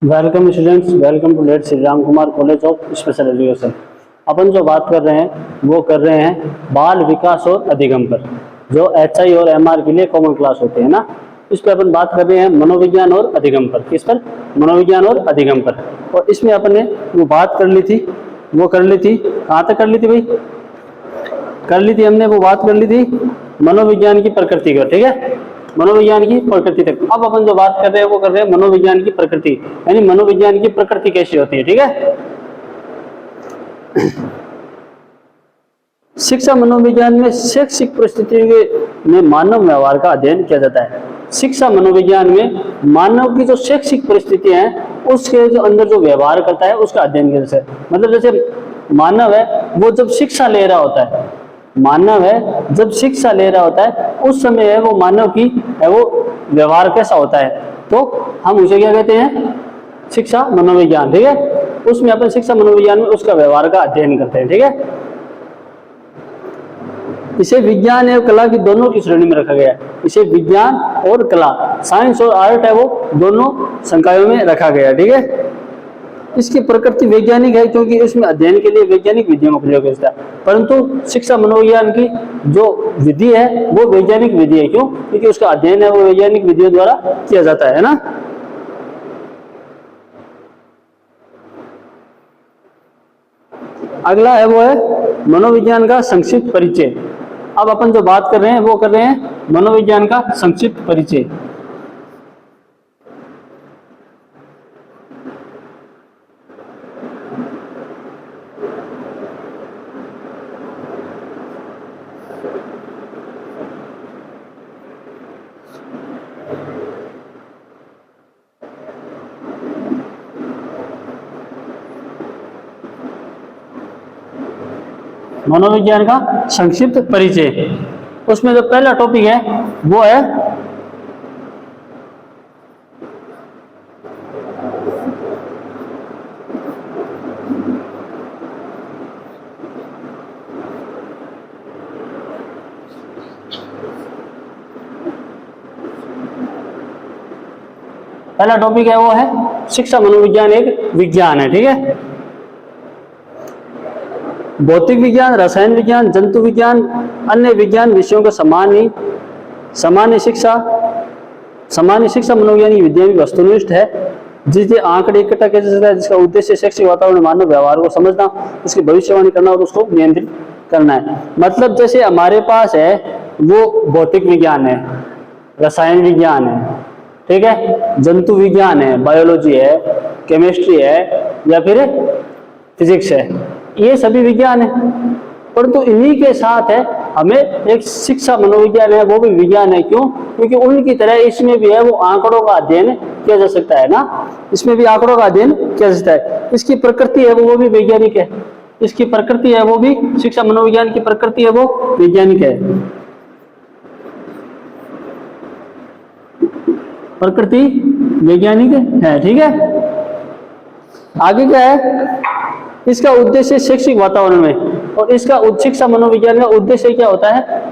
Welcome students, welcome to late Shri Ram Kumar college of special education. अपन जो बात कर रहे हैं वो कर रहे हैं बाल विकास और अधिगम पर, जो HI और MR के लिए कॉमन क्लास होते हैं ना। इस पर अपन बात कर रहे हैं मनोविज्ञान और अधिगम पर। किस पर? मनोविज्ञान और अधिगम पर। और इसमें अपन ने वो बात कर ली थी, वो कर ली थी, कहाँ तक कर ली थी भाई? कर ली थी हमने, वो बात कर ली थी मनोविज्ञान की प्रकृति का। ठीक है, मनोविज्ञान की प्रकृति तक। अब अपन जो बात कर रहे हैं वो कर रहे हैं मनोविज्ञान की प्रकृति, यानी मनोविज्ञान की प्रकृति कैसी होती है। ठीक है, शिक्षा मनोविज्ञान में शैक्षिक परिस्थितियों में मानव व्यवहार का अध्ययन किया जाता है। शिक्षा मनोविज्ञान में मानव की जो शैक्षिक परिस्थितियां हैं उसके जो अंदर जो व्यवहार करता है उसका अध्ययन किया जाता है। मतलब जैसे मानव है वो जब शिक्षा ले रहा होता है, मानव है जब शिक्षा ले रहा होता है उस समय है वो मानव की है वो व्यवहार कैसा होता है, तो हम उसे क्या कहते हैं? शिक्षा मनोविज्ञान। ठीक है, उसमें अपन शिक्षा मनोविज्ञान में उसका व्यवहार का अध्ययन करते हैं। ठीक है, इसे विज्ञान एवं कला की दोनों की श्रेणी में रखा गया है। इसे विज्ञान और कला, साइंस और आर्ट है वो दोनों संकायों में रखा गया है। ठीक है, इसकी प्रकृति वैज्ञानिक है क्योंकि इसमें अध्ययन के लिए वैज्ञानिक विधियों का प्रयोग होता है, परंतु शिक्षा मनोविज्ञान की जो विधि है वो वैज्ञानिक विधि है। क्यों? क्योंकि उसका अध्ययन है वो वैज्ञानिक विधियों द्वारा किया जाता है ना। अगला है वो है मनोविज्ञान का संक्षिप्त परिचय। अब अपन जो बात कर रहे हैं वो कर रहे हैं मनोविज्ञान का संक्षिप्त परिचय। मनोविज्ञान का संक्षिप्त परिचय, उसमें जो पहला टॉपिक है वो है वो है शिक्षा मनोविज्ञान एक विज्ञान है। ठीक है, भौतिक विज्ञान, रसायन विज्ञान, जंतु विज्ञान, अन्य विज्ञान विषयों का सामान्य शिक्षा मनोविज्ञान की विद्या भी वस्तुनिष्ठ है, जिससे आंकड़े इकट्ठा किया जा सकता है, जिसका उद्देश्य शैक्षिक वातावरण में मानव व्यवहार को समझना, उसकी भविष्यवाणी करना और उसको नियंत्रित करना है। मतलब जैसे हमारे पास है वो भौतिक विज्ञान है, रसायन विज्ञान है, ठीक है, जंतु विज्ञान है, बायोलॉजी है, केमिस्ट्री है या फिर फिजिक्स है, ये सभी विज्ञान है। परंतु इन्हीं के साथ है हमें एक शिक्षा मनोविज्ञान है वो भी विज्ञान है। क्यों? क्योंकि उनकी तरह इसमें भी है वो आंकड़ों का अध्ययन किया जा सकता है ना, इसमें भी आंकड़ों का अध्ययन किया जा सकता है। इसकी प्रकृति है वो भी वैज्ञानिक है, इसकी प्रकृति है वो भी, शिक्षा मनोविज्ञान की प्रकृति है वो वैज्ञानिक है, प्रकृति वैज्ञानिक है। ठीक है, आगे क्या है? इसका उद्देश्य शैक्षिक वातावरण में, और इसका शिक्षा मनोविज्ञान का उद्देश्य क्या होता है?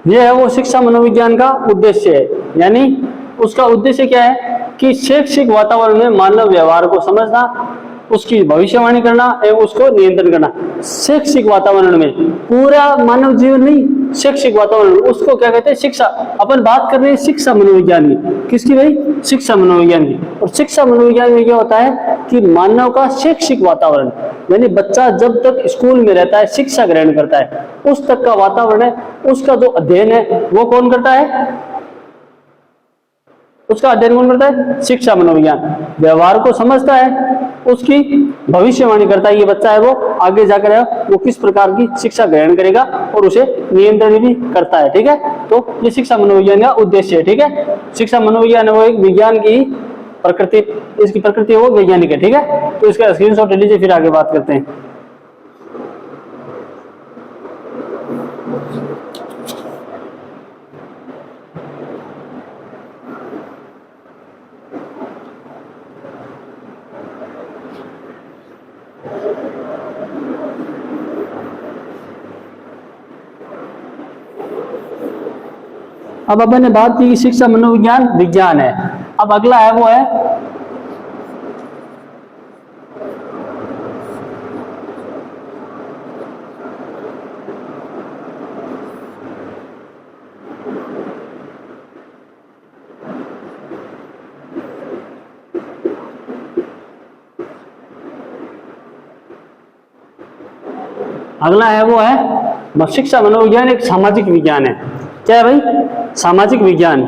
ये है वो शिक्षा मनोविज्ञान का उद्देश्य है, यानी उसका उद्देश्य क्या है? कि शैक्षिक वातावरण में मानव व्यवहार को समझना, उसकी भविष्यवाणी करना एवं उसको नियंत्रण करना। शैक्षिक वातावरण में पूरा मानव जीवन नहीं, शैक्षिक वातावरण उसको क्या कहते हैं, शिक्षा। अपन बात कर रहे हैं शिक्षा मनोविज्ञान की, किसकी भाई, शिक्षा मनोविज्ञान की। और शिक्षा मनोविज्ञान में क्या होता है कि मानव का शैक्षिक वातावरण, यानी बच्चा जब तक स्कूल में रहता है, शिक्षा ग्रहण करता है, उस तक का वातावरण है, उसका जो अध्ययन है वो कौन करता है, उसका अध्ययन कौन करता है, शिक्षा मनोविज्ञान। व्यवहार को समझता है, उसकी भविष्यवाणी करता है, ये बच्चा है वो आगे जाकर है वो किस प्रकार की शिक्षा ग्रहण करेगा और उसे नियंत्रण भी करता है। ठीक है, तो ये शिक्षा मनोविज्ञान का उद्देश्य है। ठीक है, शिक्षा मनोविज्ञान है वो एक विज्ञान की प्रकृति, इसकी प्रकृति है वो वैज्ञानिक है। ठीक है, तो इसका स्क्रीनशॉट ले लीजिए, फिर आगे बात करते हैं। अब अपन ने बात की कि शिक्षा मनोविज्ञान विज्ञान है। अब अगला है वो है शिक्षा मनोविज्ञान एक सामाजिक विज्ञान है। क्या है भाई, सामाजिक विज्ञान।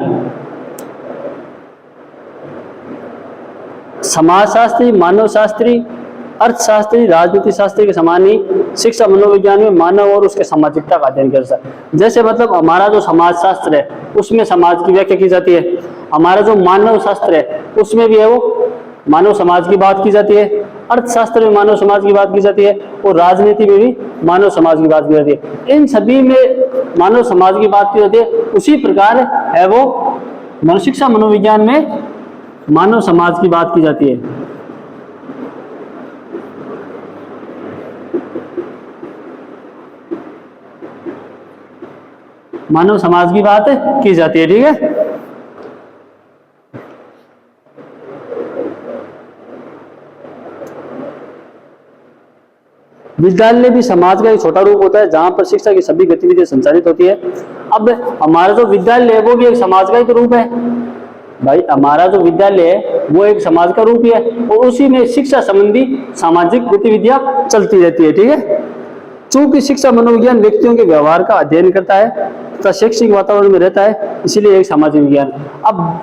समाजशास्त्री, मानव शास्त्री, अर्थशास्त्री, राजनीति शास्त्री के समान ही शिक्षा मनोविज्ञान में मानव और उसके सामाजिकता का अध्ययन कर सकता है। जैसे मतलब हमारा जो समाजशास्त्र है उसमें समाज की व्याख्या की जाती है, हमारा जो मानव शास्त्र है उसमें भी है वो मानव समाज की बात की जाती है, अर्थशास्त्र में मानव समाज की बात की जाती है और राजनीति में भी मानव समाज की बात की जाती है। इन सभी में मानव समाज की बात की जाती है। उसी प्रकार है वो शिक्षा मनोविज्ञान में मानव समाज की बात की जाती है। मानव समाज की बात की जाती है। ठीक है, विद्यालय भी समाज का एक छोटा रूप होता है जहां पर शिक्षा की सभी गतिविधियां संचालित होती है। अब हमारा जो विद्यालय है वो भी एक समाज का एक रूप है भाई, हमारा जो विद्यालय है वो एक समाज का रूप ही है और उसी में शिक्षा संबंधी सामाजिक गतिविधियां चलती रहती है। ठीक है, चूंकि शिक्षा मनोविज्ञान व्यक्तियों के व्यवहार का अध्ययन करता है तथा शैक्षिक वातावरण में रहता है, इसीलिए एक सामाजिक विज्ञान। अब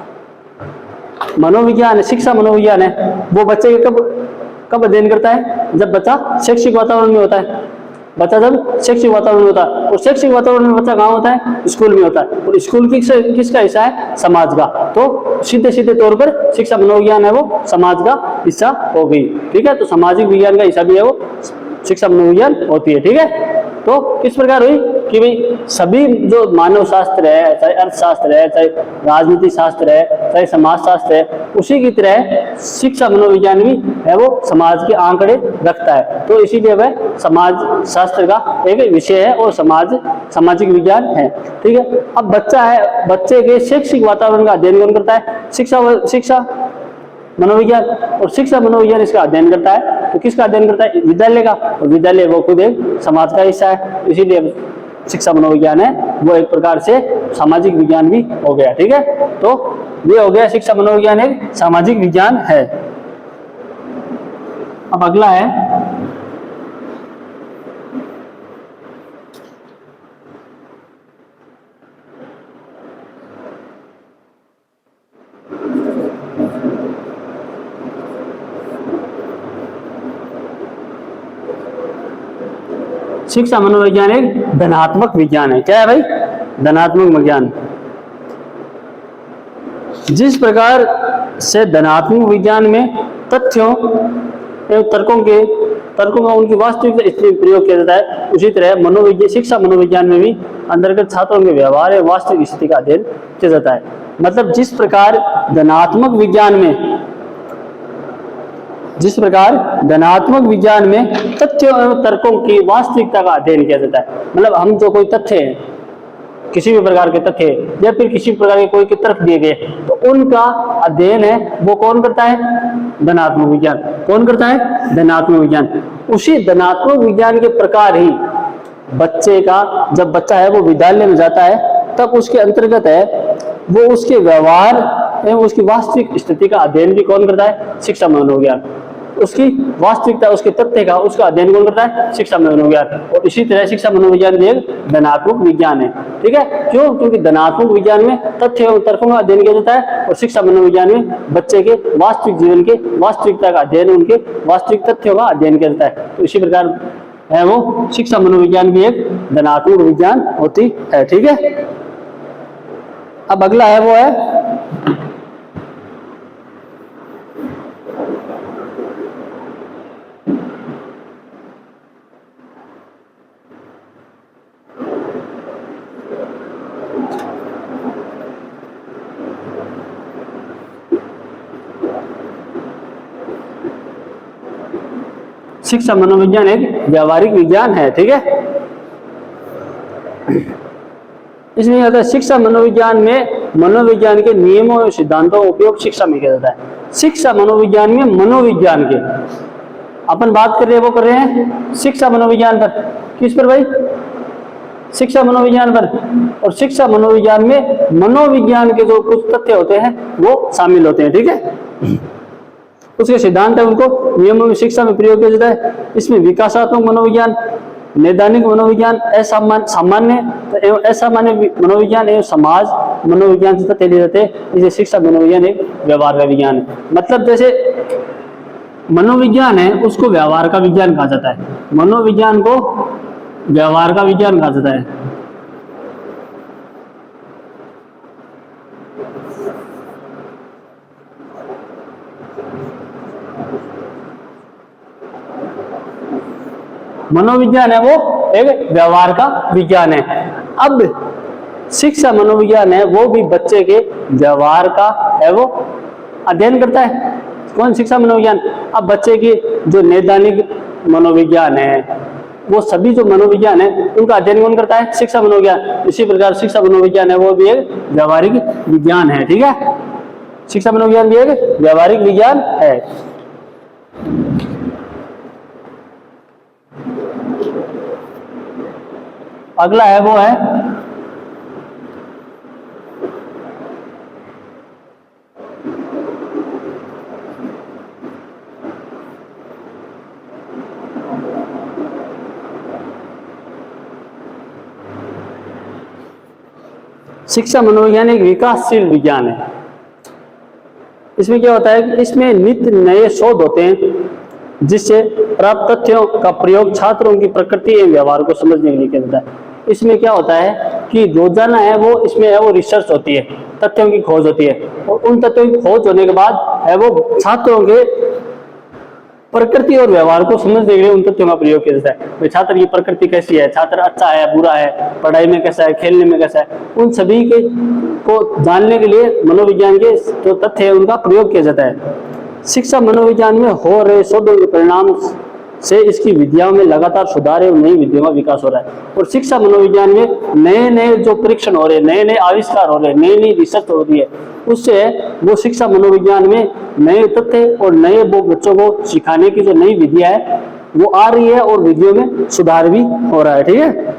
मनोविज्ञान, शिक्षा मनोविज्ञान है वो बच्चे के कब अध्ययन करता है, जब बच्चा शैक्षिक वातावरण में होता है। बच्चा जब शैक्षिक वातावरण में होता है, और शैक्षिक वातावरण में बच्चा कहाँ होता है, स्कूल में होता है। और स्कूल किसका हिस्सा है, समाज का। तो सीधे सीधे तौर पर शिक्षा मनोविज्ञान है वो समाज का हिस्सा हो गई। ठीक है, तो सामाजिक विज्ञान का हिस्सा भी है वो शिक्षा मनोविज्ञान होती है। ठीक है, तो किस प्रकार हुई कि भाई सभी जो मानव शास्त्र है, चाहे अर्थशास्त्र है, चाहे राजनीति शास्त्र है, चाहे समाज शास्त्र है, उसी की तरह शिक्षा मनोविज्ञान भी है वो समाज के आंकड़े रखता है। तो इसीलिए वह समाज शास्त्र का एक विषय है और सामाजिक विज्ञान है। ठीक है, अब बच्चा है, बच्चे के शैक्षिक वातावरण का अध्ययन कौन करता है, शिक्षा मनोविज्ञान। और शिक्षा मनोविज्ञान इसका अध्ययन करता है, तो किसका अध्ययन करता है, विद्यालय का। और विद्यालय वो खुद एक समाज का हिस्सा है, इसीलिए शिक्षा मनोविज्ञान है वो एक प्रकार से सामाजिक विज्ञान भी हो गया। ठीक है, तो ये हो गया शिक्षा मनोविज्ञान एक सामाजिक विज्ञान है। अब अगला है शिक्षा मनोविज्ञान एक धनात्मक विज्ञान है। क्या है भाई, धनात्मक विज्ञान। जिस प्रकार से धनात्मक विज्ञान में तथ्यों एवं तर्कों का उनकी वास्तविक स्थिति में प्रयोग किया जाता है, उसी तरह शिक्षा मनोविज्ञान में भी अंतर्गत छात्रों के व्यवहार एवं वास्तविक स्थिति का अध्ययन किया जाता है। मतलब जिस प्रकार धनात्मक विज्ञान में तथ्यों एवं तर्कों की वास्तविकता का अध्ययन किया जाता है। मतलब हम जो कोई तथ्य है, किसी भी प्रकार के तथ्य या फिर किसी प्रकार के कोई के तर्क दिए गए, तो उनका अध्ययन है वो कौन करता है? धनात्मक विज्ञान। कौन करता है? धनात्मक विज्ञान। उसी धनात्मक विज्ञान के प्रकार ही बच्चे का, जब बच्चा है वो विद्यालय में जाता है, तब उसके अंतर्गत है वो उसके व्यवहार एवं उसकी वास्तविक स्थिति का अध्ययन भी कौन करता है? शिक्षा मनोविज्ञान। उसकी वास्तविकता, उसके तथ्य का, उसका अध्ययन कौन करता है? शिक्षा मनोविज्ञान। और इसी तरह शिक्षा मनोविज्ञान भी एक धनात्मक विज्ञान है। ठीक है, क्यों? क्योंकि धनात्मक विज्ञान में तथ्य एवं तर्कों का अध्ययन किया जाता है और शिक्षा मनोविज्ञान में बच्चे के वास्तविक जीवन के वास्तविकता का अध्ययन, उनके वास्तविक तथ्यों का अध्ययन किया जाता है। तो इसी प्रकार है वो शिक्षा मनोविज्ञान भी एक धनात्मक विज्ञान होती है। ठीक है, अब अगला है वो है शिक्षा मनोविज्ञान एक व्यावहारिक विज्ञान है। ठीक है, इसमें आता है शिक्षा मनोविज्ञान में मनोविज्ञान के नियमों और सिद्धांतों का उपयोग शिक्षा में किया जाता है। शिक्षा मनोविज्ञान में मनोविज्ञान के अपन बात कर रहे हैं, वो कर रहे हैं शिक्षा मनोविज्ञान पर। किस पर भाई? शिक्षा मनोविज्ञान पर। और शिक्षा मनोविज्ञान में मनोविज्ञान के जो कुछ तथ्य होते हैं वो शामिल होते हैं। ठीक है, उसके सिद्धांत है, उनको नियमों में शिक्षा में प्रयोग किया जाता है। इसमें विकासात्मक मनोविज्ञान, नैदानिक मनोविज्ञान, सामान्य एवं असामान्य मनोविज्ञान एवं समाज मनोविज्ञान से तथ्य लिए जाते हैं। इसे शिक्षा मनोविज्ञान एक व्यवहार का विज्ञान है। मतलब जैसे मनोविज्ञान है उसको व्यवहार का विज्ञान कहा जाता है, मनोविज्ञान को व्यवहार का विज्ञान कहा जाता है। मनोविज्ञान है वो एक व्यवहार का विज्ञान है। अब शिक्षा मनोविज्ञान है वो भी बच्चे के व्यवहार का है वो अध्ययन करता है। कौन? शिक्षा मनोविज्ञान। अब बच्चे की जो नैदानिक मनोविज्ञान है, वो सभी जो मनोविज्ञान है उनका अध्ययन कौन करता है? शिक्षा मनोविज्ञान। इसी प्रकार शिक्षा मनोविज्ञान है वो भी एक व्यवहारिक विज्ञान है। ठीक है, शिक्षा मनोविज्ञान भी एक व्यवहारिक विज्ञान है। अगला है वो है शिक्षा मनोविज्ञान एक विकासशील विज्ञान है। इसमें क्या होता है कि इसमें नित्य नए शोध होते हैं जिससे प्राप्त तथ्यों का प्रयोग छात्रों की प्रकृति एवं व्यवहार को समझने के लिए किया जाता है। इसमें क्या होता है कि रोजाना है वो इसमें है वो रिसर्च होती है, तथ्यों की खोज होती है और उन तथ्यों की खोज होने के बाद है वो छात्रों के प्रकृति और व्यवहार को समझने के लिए उन तथ्यों का प्रयोग किया जाता है। भाई छात्र की प्रकृति कैसी है, छात्र अच्छा है, बुरा है, पढ़ाई में कैसा है, खेलने में कैसा है, उन सभी के को जानने के लिए मनोविज्ञान के जो तथ्य है उनका प्रयोग किया जाता है। शिक्षा मनोविज्ञान में हो रहे शोधों के परिणाम से इसकी विद्याओं में लगातार सुधार एवं नई विधियों का विकास हो रहा है। और शिक्षा मनोविज्ञान में नए नए जो परीक्षण हो रहे हैं, नए नए आविष्कार हो रहे हैं, नई नई रिसर्च हो रही है, उससे वो शिक्षा मनोविज्ञान में नए तथ्य और नए वो बच्चों को सिखाने की जो नई विधियां है वो आ रही है और विधियों में सुधार भी हो रहा है। ठीक है,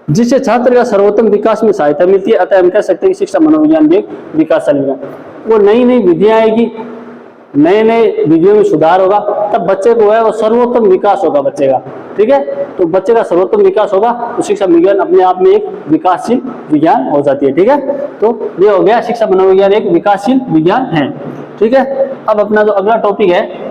जिससे छात्र का सर्वोत्तम विकास में सहायता मिलती है। अतः हम कह सकते हैं कि शिक्षा मनोविज्ञान भी एक विकासशील विज्ञान। वो नई नई विधियां आएगी, नए नए विधियों में सुधार होगा, तब बच्चे को है वो सर्वोत्तम विकास होगा बच्चे का। ठीक है, तो बच्चे का सर्वोत्तम विकास होगा तो शिक्षा विज्ञान अपने आप में एक विकासशील विज्ञान हो जाती है। ठीक है, तो ये हो गया शिक्षा मनोविज्ञान एक विकासशील विज्ञान है। ठीक है, अब अपना जो अगला टॉपिक है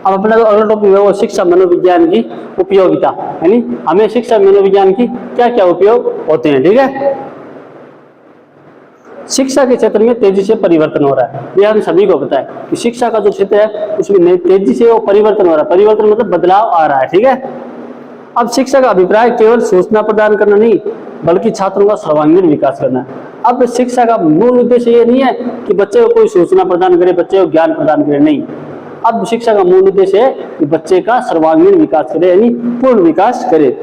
अब अपना जो अगला टॉपिक है वो शिक्षा मनोविज्ञान की उपयोगिता, यानी हमें शिक्षा मनोविज्ञान की क्या क्या उपयोग होते हैं। ठीक है, शिक्षा के क्षेत्र में तेजी से परिवर्तन हो रहा है, यह हम सभी को पता है कि शिक्षा का जो क्षेत्र है उसमें तेजी से वो परिवर्तन हो रहा है। परिवर्तन मतलब बदलाव आ रहा है। ठीक है, अब शिक्षा का अभिप्राय केवल सूचना प्रदान करना नहीं बल्कि छात्रों का सर्वांगीण विकास करना है। अब शिक्षा का मूल उद्देश्य ये नहीं है कि बच्चे को कोई सूचना प्रदान करे, बच्चे को ज्ञान प्रदान करे, नहीं। अब शिक्षा का मूल उद्देश्य है कि बच्चे का सर्वांगीण विकास करे, यानी पूर्ण विकास करे।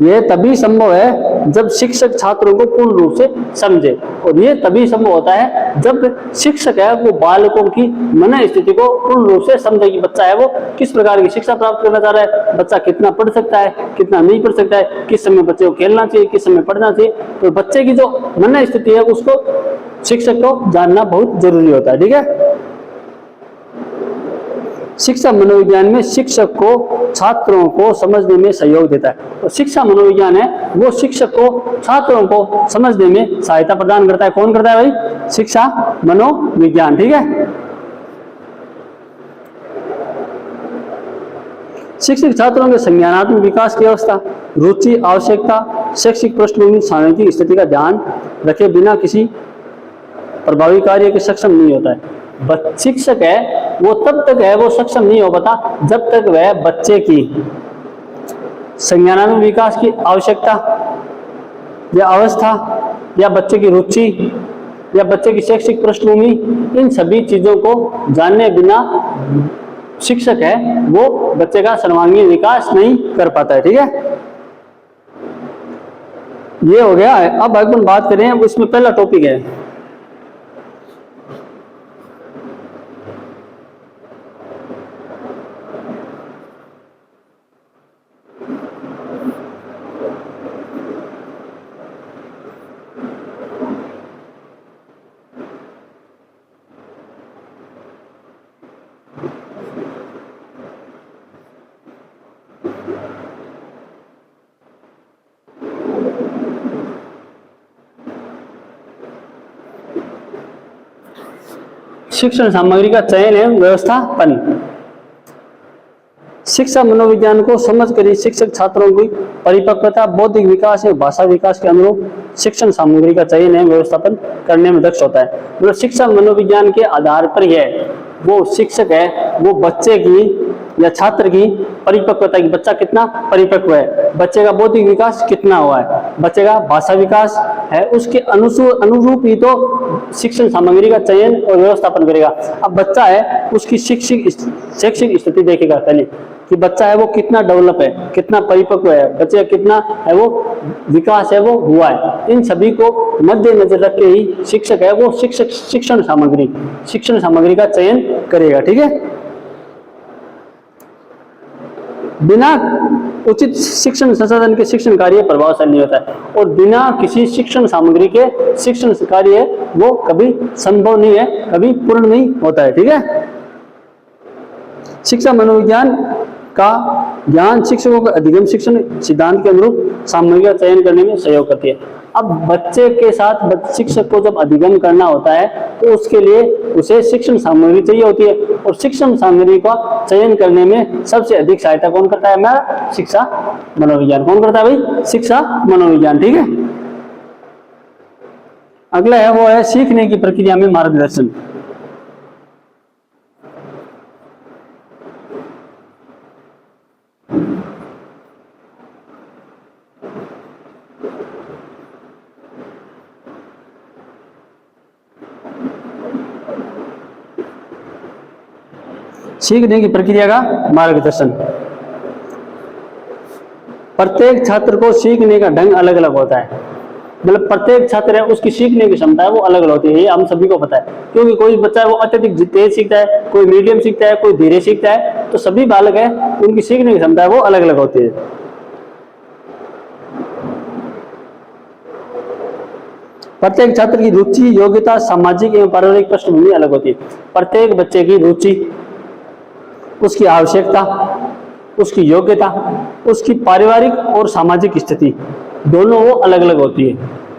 यह तभी संभव है जब शिक्षक छात्रों को पूर्ण रूप से समझे, और यह तभी संभव होता है जब शिक्षक है वो बालकों की मन स्थिति को पूर्ण रूप से समझे कि बच्चा है वो किस प्रकार की शिक्षा प्राप्त करना चाह रहा है, बच्चा कितना पढ़ सकता है, कितना नहीं पढ़ सकता है, किस समय बच्चे को खेलना चाहिए, किस समय पढ़ना चाहिए। तो बच्चे की जो मन स्थिति है उसको शिक्षक को जानना बहुत जरूरी होता है। ठीक है, शिक्षा मनोविज्ञान में शिक्षक को छात्रों को समझने में सहयोग देता है। तो शिक्षा मनोविज्ञान है वो शिक्षक को छात्रों को समझने में सहायता प्रदान करता है। कौन करता है भाई? शिक्षा मनोविज्ञान। ठीक है, शिक्षक छात्रों के संज्ञानात्मक विकास की अवस्था, रुचि, आवश्यकता, शैक्षिक पृष्ठभूमि, सामाजिक स्थिति का ध्यान रखे बिना किसी प्रभावी कार्य के सक्षम नहीं होता है। शिक्षक है वो तब तक है वो सक्षम नहीं हो पाता जब तक वह बच्चे की संज्ञानात्मक विकास की आवश्यकता या अवस्था या बच्चे की रुचि या बच्चे की शैक्षिक पृष्ठभूमि, इन सभी चीजों को जानने बिना शिक्षक है वो बच्चे का सर्वांगीण विकास नहीं कर पाता है। ठीक है, ये हो गया। अब अपन बात करें, इसमें पहला टॉपिक है शिक्षण सामग्री का चयन एवं व्यवस्थापन। शिक्षा मनोविज्ञान को समझकर ही शिक्षक छात्रों की परिपक्वता, बौद्धिक विकास एवं भाषा विकास के अनुरूप शिक्षण सामग्री का चयन एवं व्यवस्थापन करने में दक्ष होता है। मतलब शिक्षा मनोविज्ञान के आधार पर ही है वो शिक्षक है वो बच्चे की या छात्र की परिपक्वता की, बच्चा कितना परिपक्व है, बच्चे का बौद्धिक विकास कितना हुआ है, बच्चे का भाषा विकास है, उसके अनुरूप ही तो शिक्षण सामग्री का चयन और व्यवस्थापन करेगा। अब बच्चा है उसकी शैक्षिक स्थिति देखेगा पहले कि बच्चा है वो कितना डेवलप है, कितना परिपक्व है, बच्चे का कितना है वो विकास है वो हुआ है। इन सभी को मद्देनजर रख के ही शिक्षक है वो शिक्षण सामग्री का चयन करेगा। ठीक है, बिना उचित शिक्षण संसाधन के शिक्षण कार्य प्रभावशाली नहीं होता है, और बिना किसी शिक्षण सामग्री के शिक्षण कार्य वो कभी संभव नहीं है, कभी पूर्ण नहीं होता है। ठीक है, शिक्षा मनोविज्ञान का ज्ञान शिक्षकों को अधिगम शिक्षण सिद्धांत के अनुरूप सामग्री का चयन करने में सहयोग करती है। अब बच्चे के साथ शिक्षक को जब अधिगम करना होता है तो उसके लिए उसे शिक्षण सामग्री चाहिए होती है, और शिक्षण सामग्री का चयन करने में सबसे अधिक सहायता कौन करता है? हमारा शिक्षा मनोविज्ञान। कौन करता है भाई? शिक्षा मनोविज्ञान। ठीक है, अगला है वो है सीखने की प्रक्रिया में मार्गदर्शन। सीखने की प्रक्रिया का मार्गदर्शन। प्रत्येक छात्र को सीखने का ढंग अलग अलग होता है, मतलब प्रत्येक छात्र है उसकी सीखने की क्षमता है वो अलग अलग होती है, ये हम सभी को पता है। क्योंकि कोई बच्चा है वो अत्यधिक तेज सीखता है, कोई मीडियम सीखता है, कोई धीरे सीखता है, तो सभी बालक है उनकी सीखने की क्षमता है वो अलग अलग होती है। प्रत्येक छात्र की रुचि, योग्यता, सामाजिक एवं पारिवारिक पृष्ठभूमि अलग होती है। प्रत्येक बच्चे की रुचि, उसकी आवश्यकता, उसकी योग्यता, उसकी पारिवारिक और सामाजिक स्थिति दोनों वो अलग अलग होती है।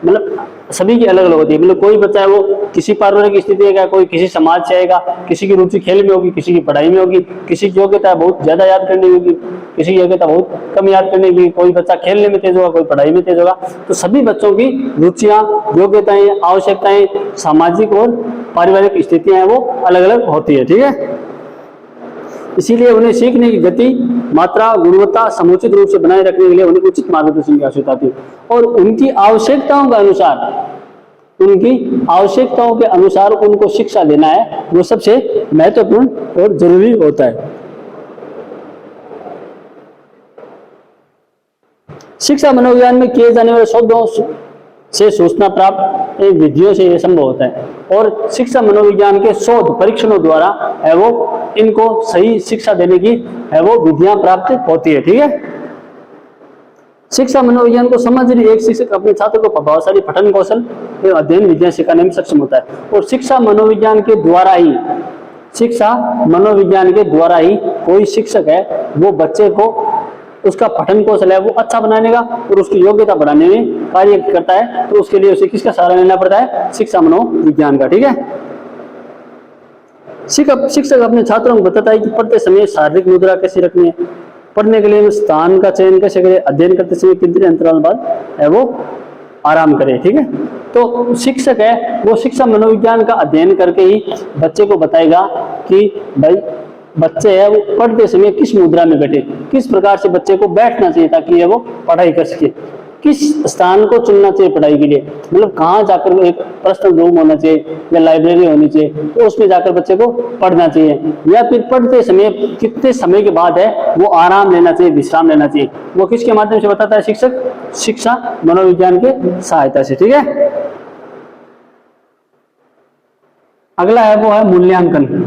मतलब सभी की अलग अलग होती है। मतलब कोई बच्चा है वो किसी पारिवारिक स्थिति का, कोई किसी समाज से आएगा, किसी की रुचि खेल में होगी, किसी की पढ़ाई में होगी, किसी की योग्यता बहुत ज्यादा याद करने की होगी, किसी की योग्यता बहुत कम याद करने की, कोई बच्चा खेलने में तेज होगा, कोई पढ़ाई में तेज होगा। तो सभी बच्चों की रुचियां, योग्यताएं, आवश्यकताएं, सामाजिक और पारिवारिक स्थितियां हैं वो अलग अलग होती है। ठीक है, इसीलिए उन्हें सीखने की गति, मात्रा, गुणवत्ता समुचित रूप से बनाए रखने के लिए उन्हें उचित मार्गदर्शन की आवश्यकता होती है और उनकी आवश्यकताओं के अनुसार उनको शिक्षा देना है, वो सबसे महत्वपूर्ण और जरूरी होता है। शिक्षा मनोविज्ञान में किए जाने वाले शोधों से सूचना प्राप्त विधियों से यह संभव होता है और शिक्षा मनोविज्ञान के शोध परीक्षणों द्वारा है वो इनको सही शिक्षा देने की है वो विधियां प्राप्त होती है। ठीक है, शिक्षा मनोविज्ञान को समझने एक शिक्षक अपने छात्रों को प्रभावशाली पठन कौशल एवं अध्ययन विधियां सिखाने में सक्षम होता है और शिक्षा मनोविज्ञान के द्वारा ही कोई शिक्षक है वो बच्चे को उसका पठन कौशल है वो अच्छा बनाने का और उसकी योग्यता बढ़ाने में कार्य करता है। तो उसके लिए उसे किसका सहारा लेना पड़ता है? शिक्षा मनोविज्ञान का। ठीक है, शिक्षक अपने छात्रों को बताता है कि पढ़ते समय शारीरिक मुद्रा कैसे रखनी है, पढ़ने के लिए स्थान का चयन कैसे करें, अध्ययन करते समय कितने अंतराल बाद है वो आराम करे। ठीक है, तो शिक्षक है वो शिक्षा मनोविज्ञान का अध्ययन करके ही बच्चे को बताएगा कि भाई बच्चे है वो पढ़ते समय किस मुद्रा में बैठे, किस प्रकार से बच्चे को बैठना चाहिए ताकि वो पढ़ाई कर सके, किस स्थान को चुनना चाहिए पढ़ाई के लिए, मतलब कहाँ जाकर एक पर्सनल रूम होना चाहिए या लाइब्रेरी होनी चाहिए, तो उसमें जाकर बच्चे को पढ़ना चाहिए, या फिर पढ़ते समय कितने समय के बाद है वो आराम लेना चाहिए, विश्राम लेना चाहिए, वो किसके माध्यम से बताता है? शिक्षक शिक्षा मनोविज्ञान के सहायता से। ठीक है, अगला है वो है मूल्यांकन।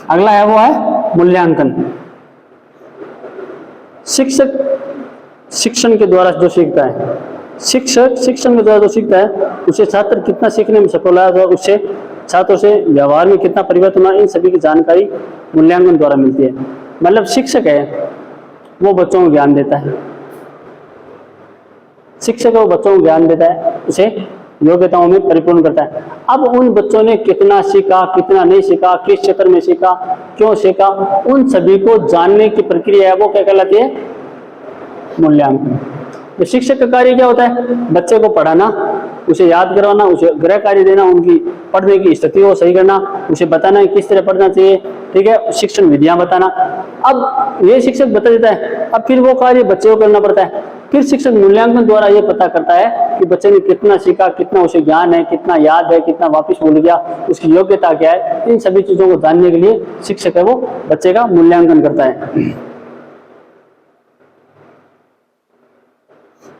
अगला है वो है मूल्यांकन। शिक्षक शिक्षण के द्वारा जो सीखता है, शिक्षक शिक्षण के द्वारा जो सीखता है उसे छात्र कितना सीखने में सफल है और उससे छात्रों से व्यवहार में कितना परिवर्तन हुआ, इन सभी की जानकारी मूल्यांकन द्वारा मिलती है। मतलब शिक्षक है वो बच्चों को ज्ञान देता है, शिक्षक वो बच्चों को ज्ञान देता है, उसे योग्यताओं में परिपूर्ण करता है। अब उन बच्चों ने कितना सीखा, कितना नहीं सीखा, किस क्षेत्र में सीखा, क्यों सीखा, उन सभी को जानने की प्रक्रिया है वो क्या कहलाती है? मूल्यांकन। तो शिक्षक का कार्य क्या होता है? बच्चे को पढ़ाना, उसे याद करवाना, उसे गृह कार्य देना, उनकी पढ़ने की स्थिति को सही करना, उसे बताना है किस तरह पढ़ना चाहिए। ठीक है, शिक्षण विधियां बताना। अब ये शिक्षक बता देता है, अब फिर वो कार्य बच्चे को करना पड़ता है। फिर शिक्षक मूल्यांकन द्वारा ये पता करता है कि बच्चे ने कितना सीखा, कितना उसे ज्ञान है, कितना याद है, कितना वापस भूल गया, उसकी योग्यता क्या है। इन सभी चीजों को जानने के लिए शिक्षक है वो बच्चे का मूल्यांकन करता है।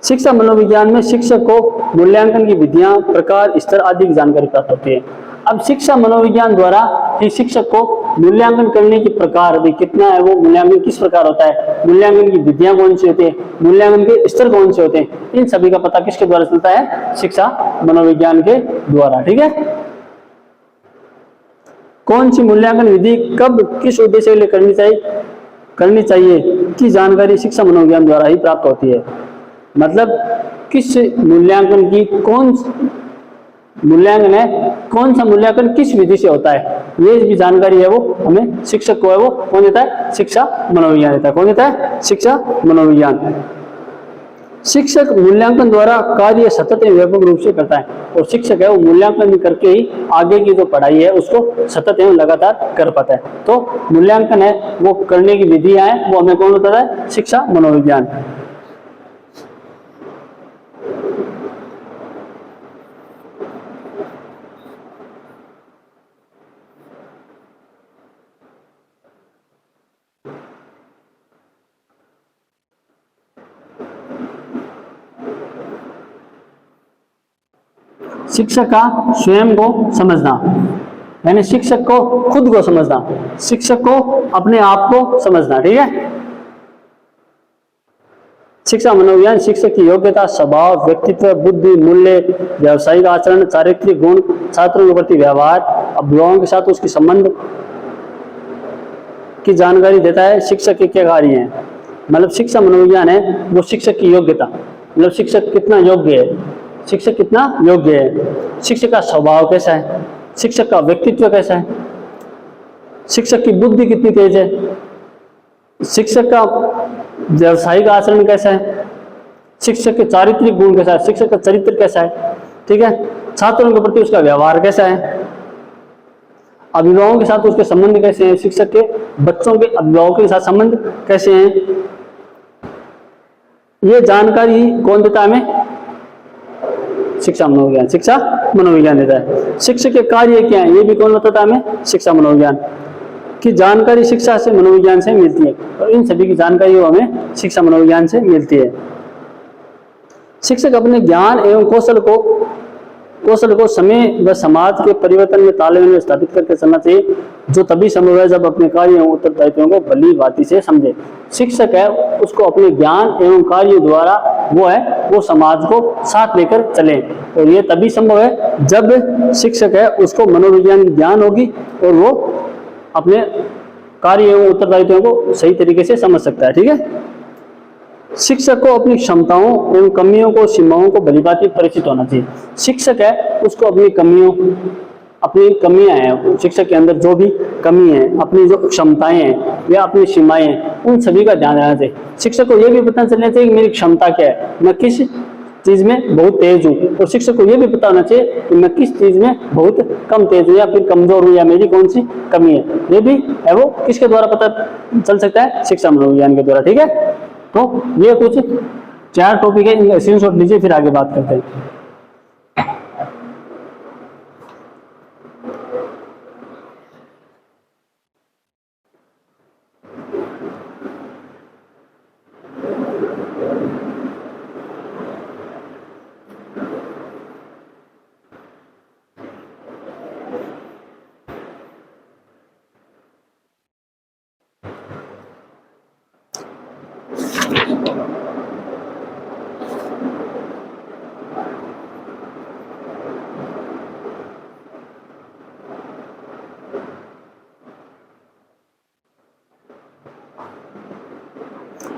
शिक्षा मनोविज्ञान में शिक्षक को मूल्यांकन की विधियां, प्रकार, स्तर आदि की जानकारी प्राप्त होती है। अब शिक्षा मनोविज्ञान द्वारा ही शिक्षक को मूल्यांकन करने की प्रकार भी कितना है वो मूल्यांकन किस प्रकार होता है, मूल्यांकन की विधियां कौन सी होती है, मूल्यांकन के स्तर कौन से होते हैं, इन सभी का पता किसके द्वारा चलता है? शिक्षा मनोविज्ञान के द्वारा। ठीक है, कौन सी मूल्यांकन विधि कब किस उद्देश्य के लिए करनी चाहिए की जानकारी शिक्षा मनोविज्ञान द्वारा ही प्राप्त होती है। मतलब किस मूल्यांकन की मूल्यांकन है, कौन सा मूल्यांकन किस विधि से होता है, ये भी जानकारी है वो हमें शिक्षक को है वो कौन देता है? शिक्षा मनोविज्ञान देता है। कौन देता है? शिक्षा मनोविज्ञान। शिक्षक मूल्यांकन द्वारा कार्य सतत एवं व्यापक रूप से करता है और शिक्षक है वो मूल्यांकन करके ही आगे की जो पढ़ाई है उसको सतत एवं लगातार कर पाता है। तो मूल्यांकन है वो करने की विधियां है वो हमें कौन बताता है? शिक्षा मनोविज्ञान। शिक्षक का स्वयं को समझना, यानी शिक्षक को खुद को समझना, शिक्षक को अपने आप को समझना। ठीक है, शिक्षा मनोविज्ञान शिक्षक की योग्यता, स्वभाव, व्यक्तित्व, बुद्धि, मूल्य, व्यावसायिक आचरण, चारित्रिक गुण, छात्रों के प्रति व्यवहार, अब लोगों के साथ उसके संबंध, की जानकारी देता है शिक्षक के क्या कार्य हैं। मतलब शिक्षा मनोविज्ञान है वो शिक्षक की योग्यता, मतलब शिक्षक कितना योग्य है, शिक्षक कितना योग्य है, शिक्षक का स्वभाव कैसा है, शिक्षक का व्यक्तित्व कैसा है, शिक्षक की बुद्धि कितनी तेज है, शिक्षक का व्यवसायिक आचरण कैसा है, शिक्षक के चारित्रिक गुण कैसा है, शिक्षक का चरित्र कैसा है, ठीक है, छात्रों के प्रति उसका व्यवहार कैसा है, अभिभावकों के साथ उसके संबंध कैसे हैं, शिक्षक के बच्चों के अभिभावकों के साथ संबंध कैसे हैं, ये जानकारी कौन देता है हमें, शिक्षा मनोविज्ञान, शिक्षा मनोविज्ञान देता है। शिक्षक के कार्य क्या है ये भी कौन बताता है हमें, शिक्षा मनोविज्ञान की जानकारी शिक्षा से मनोविज्ञान से मिलती है, और इन सभी की जानकारी हमें शिक्षा मनोविज्ञान से मिलती है। शिक्षक अपने ज्ञान एवं कौशल को समय व समाज के परिवर्तन में तालमेल में स्थापित करके चलना चाहिए, जो तभी संभव है जब अपने कार्य एवं उत्तरदायित्वों को भली भांति से समझे। शिक्षक है उसको अपने ज्ञान एवं कार्य द्वारा वो समाज को साथ लेकर चले, और ये तभी संभव है जब शिक्षक है उसको मनोविज्ञान की ज्ञान होगी और वो अपने कार्य एवं उत्तरदायित्वों को सही तरीके से समझ सकता है। ठीक है, शिक्षक को अपनी क्षमताओं एवं कमियों को, सीमाओं को भलीभांति परिचित होना चाहिए। शिक्षक है उसको अपनी कमियां हैं, शिक्षक के अंदर जो भी कमी है, अपनी जो क्षमताएं हैं या अपनी सीमाएं हैं, उन सभी का ध्यान रखना चाहिए। शिक्षक को यह भी पता चलना चाहिए कि मेरी क्षमता क्या है, मैं किस चीज में बहुत तेज हूँ, और शिक्षक को यह भी पता होना चाहिए कि मैं किस चीज में बहुत कम तेज हूँ या फिर कमजोर हूँ या मेरी कौन सी कमी है। ये भी है वो किसके द्वारा पता चल सकता है, शिक्षा मनोविज्ञान के द्वारा। ठीक है, तो ये कुछ 4 टॉपिक है, इनका स्क्रीनशॉट लीजिए, फिर आगे बात करते हैं।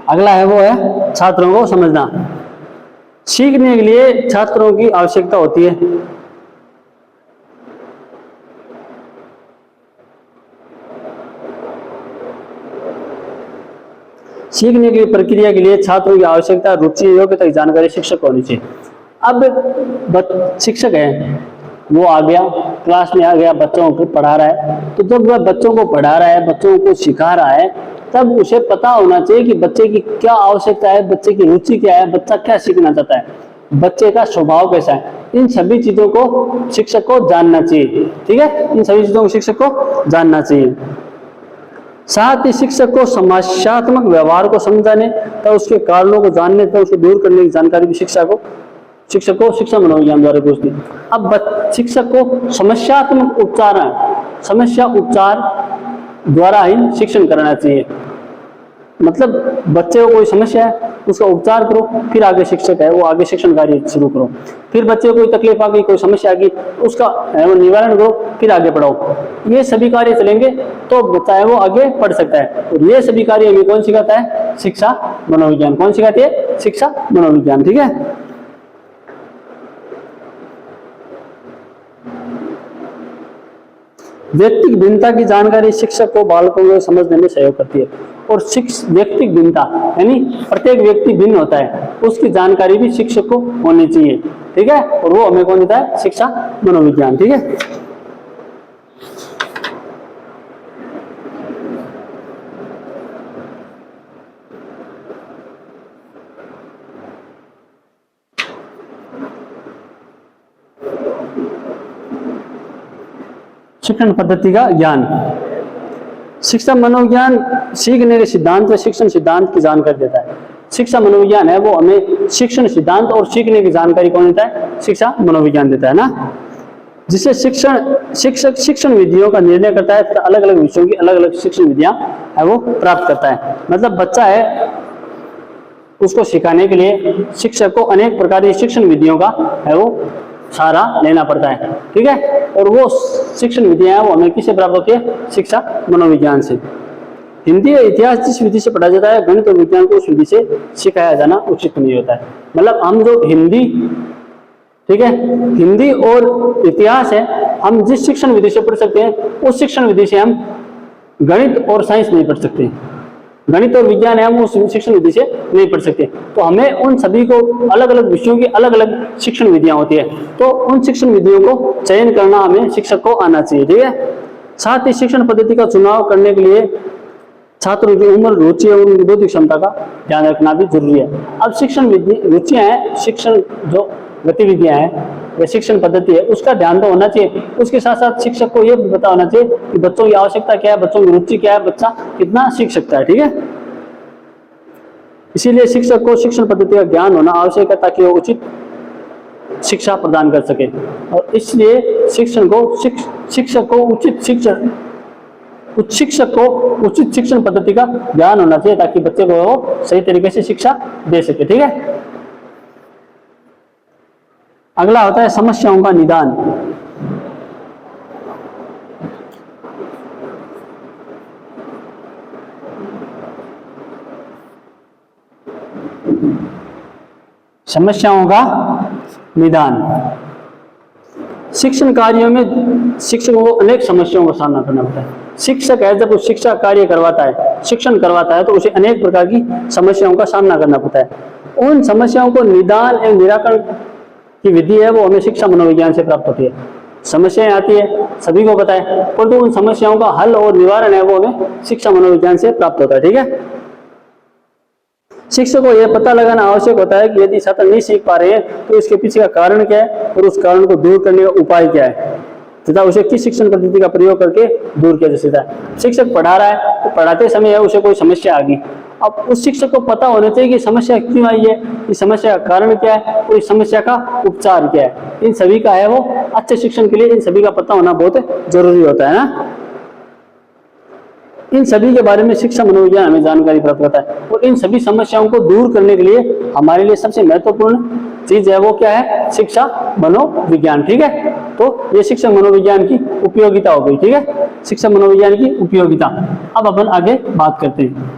अगला है वो है छात्रों को समझना। सीखने के लिए छात्रों की आवश्यकता होती है। सीखने की प्रक्रिया के लिए छात्रों की आवश्यकता, रुचि, योग्यता की जानकारी शिक्षक को होनी चाहिए। अब शिक्षक है वो आ गया, क्लास में आ गया, बच्चों को पढ़ा रहा है, तो जब वह बच्चों को पढ़ा रहा है, बच्चों को सिखा रहा है, तब उसे पता होना चाहिए कि बच्चे की क्या आवश्यकता है, बच्चे की रुचि क्या है, बच्चा क्या सीखना चाहता है, बच्चे का स्वभाव कैसा है। इन सभी चीजों को शिक्षक को जानना चाहिए। ठीक है, इन सभी चीजों को शिक्षक को जानना चाहिए। साथ ही शिक्षक को समस्यात्मक व्यवहार को समझाने तथा उसके कारणों को जानने तथा उसे दूर करने की जानकारी भी शिक्षक को शिक्षा मनोविज्ञान द्वारा पूछती है। अब शिक्षक को समस्या उपचार द्वारा ही शिक्षण कराना चाहिए। मतलब बच्चे को कोई समस्या है, उसका उपचार करो, फिर आगे शिक्षक है वो आगे शिक्षण कार्य शुरू करो। फिर बच्चे को कोई तकलीफ आ गई, कोई समस्या आ गई, उसका निवारण करो, फिर आगे पढ़ाओ। ये सभी कार्य चलेंगे तो बच्चा है वो आगे पढ़ सकता है। और ये सभी कार्य हमें कौन सिखाता है, शिक्षा मनोविज्ञान। कौन सिखाती है, शिक्षा मनोविज्ञान। ठीक है, व्यक्तिगत भिन्नता की जानकारी शिक्षक को बालकों को समझने में सहयोग करती है। और व्यक्तिगत भिन्नता यानी प्रत्येक व्यक्ति भिन्न होता है, उसकी जानकारी भी शिक्षक को होनी चाहिए। ठीक है, और वो हमें कौन देता है, शिक्षा मनोविज्ञान। ठीक है, शिक्षण पद्धति का ज्ञान। शिक्षा मनोविज्ञान सीखने के सिद्धांत व शिक्षण सिद्धांत की जानकारी देता है। शिक्षा मनोविज्ञान है वो हमें शिक्षण सिद्धांत और सीखने की जानकारी कौन देता है, शिक्षा मनोविज्ञान देता है ना। जिससे शिक्षक शिक्षण विधियों का निर्णय करता है तथा अलग अलग विषयों की अलग अलग शिक्षण विधियां है वो प्राप्त करता है। मतलब बच्चा है उसको सिखाने के लिए शिक्षक को अनेक प्रकार की शिक्षण विधियों का है वो सहारा लेना पड़ता है। ठीक है, और वो शिक्षण विधियां वो हमें किससे प्राप्त होती है, शिक्षा मनोविज्ञान से। हिंदी और इतिहास जिस विधि से पढ़ा जाता है, गणित और विज्ञान को उस विधि से सिखाया जाना उचित नहीं होता है। मतलब हम जो हिंदी, ठीक है, हिंदी और इतिहास है, हम जिस शिक्षण विधि से पढ़ सकते हैं उस शिक्षण विधि से हम गणित और साइंस नहीं पढ़ सकते। गणित और विज्ञान है, हम उस शिक्षण विधि से नहीं पढ़ सकते। तो हमें उन सभी को अलग अलग विषयों की अलग अलग शिक्षण विधियां होती है, तो उन शिक्षण विधियों को चयन करना हमें शिक्षक को आना चाहिए, ठीक है। साथ ही शिक्षण पद्धति का चुनाव करने के लिए छात्रों की उम्र, रुचि और उनकी बौद्धिक क्षमता का ध्यान रखना भी जरूरी है। अब शिक्षण विधि, रुचियां हैं, शिक्षण जो गतिविधियां हैं या शिक्षण पद्धति है, उसका ध्यान तो होना चाहिए। उसके साथ साथ शिक्षक को यह पता होना चाहिए कि बच्चों की आवश्यकता क्या है, बच्चों की रुचि क्या है, बच्चा कितना सीख सकता है, ठीक है। इसीलिए शिक्षक को शिक्षण पद्धति का ज्ञान होना आवश्यक है ताकि वो उचित शिक्षा प्रदान कर सके। और इसलिए शिक्षक को उचित शिक्षण पद्धति का ज्ञान होना चाहिए ताकि बच्चे को वो सही तरीके से शिक्षा दे सके, ठीक है। अगला होता है समस्याओं का निदान। समस्याओं का निदान। शिक्षण कार्यों में शिक्षकों को अनेक समस्याओं का सामना करना पड़ता है। शिक्षक है, जब वो शिक्षा कार्य करवाता है, शिक्षण करवाता है, तो उसे अनेक प्रकार की समस्याओं का सामना करना पड़ता है। उन समस्याओं को निदान एवं निराकरण की विधि है वो हमें शिक्षा मनोविज्ञान से प्राप्त होती है। समस्याएं आती है, सभी को पता है, परंतु उन समस्याओं का हल और निवारण है वो हमें शिक्षा मनोविज्ञान से प्राप्त होता है, ठीक है। शिक्षक को यह पता लगाना आवश्यक होता है कि यदि छात्र नहीं सीख पा रहे हैं तो इसके पीछे का कारण क्या है और उस कारण को दूर करने का उपाय क्या है, तथा उसे किस शिक्षण पद्धति का प्रयोग करके दूर किया जा सकता है। शिक्षक पढ़ा रहा है तो पढ़ाते समय उसे कोई समस्या आ गई, अब उस शिक्षक को पता होना चाहिए कि समस्या क्यों आई है, इस समस्या का कारण क्या है और इस समस्या का उपचार क्या है। इन सभी का है वो अच्छे शिक्षण के लिए इन सभी का पता होना बहुत जरूरी होता है ना। इन सभी के बारे में शिक्षा मनोविज्ञान हमें जानकारी प्राप्त करता है और इन सभी समस्याओं को दूर करने के लिए हमारे लिए सबसे महत्वपूर्ण चीज है वो क्या है, शिक्षा मनोविज्ञान, ठीक है। तो ये शिक्षा मनोविज्ञान की उपयोगिता हो गई, ठीक है, शिक्षा मनोविज्ञान की उपयोगिता। अब अपन आगे बात करते हैं।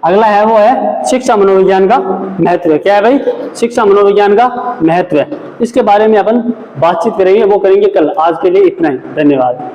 अगला है वो है शिक्षा मनोविज्ञान का महत्व। क्या है भाई, शिक्षा मनोविज्ञान का महत्व। इसके बारे में अपन बातचीत करेंगे, वो करेंगे कल। आज के लिए इतना ही, धन्यवाद।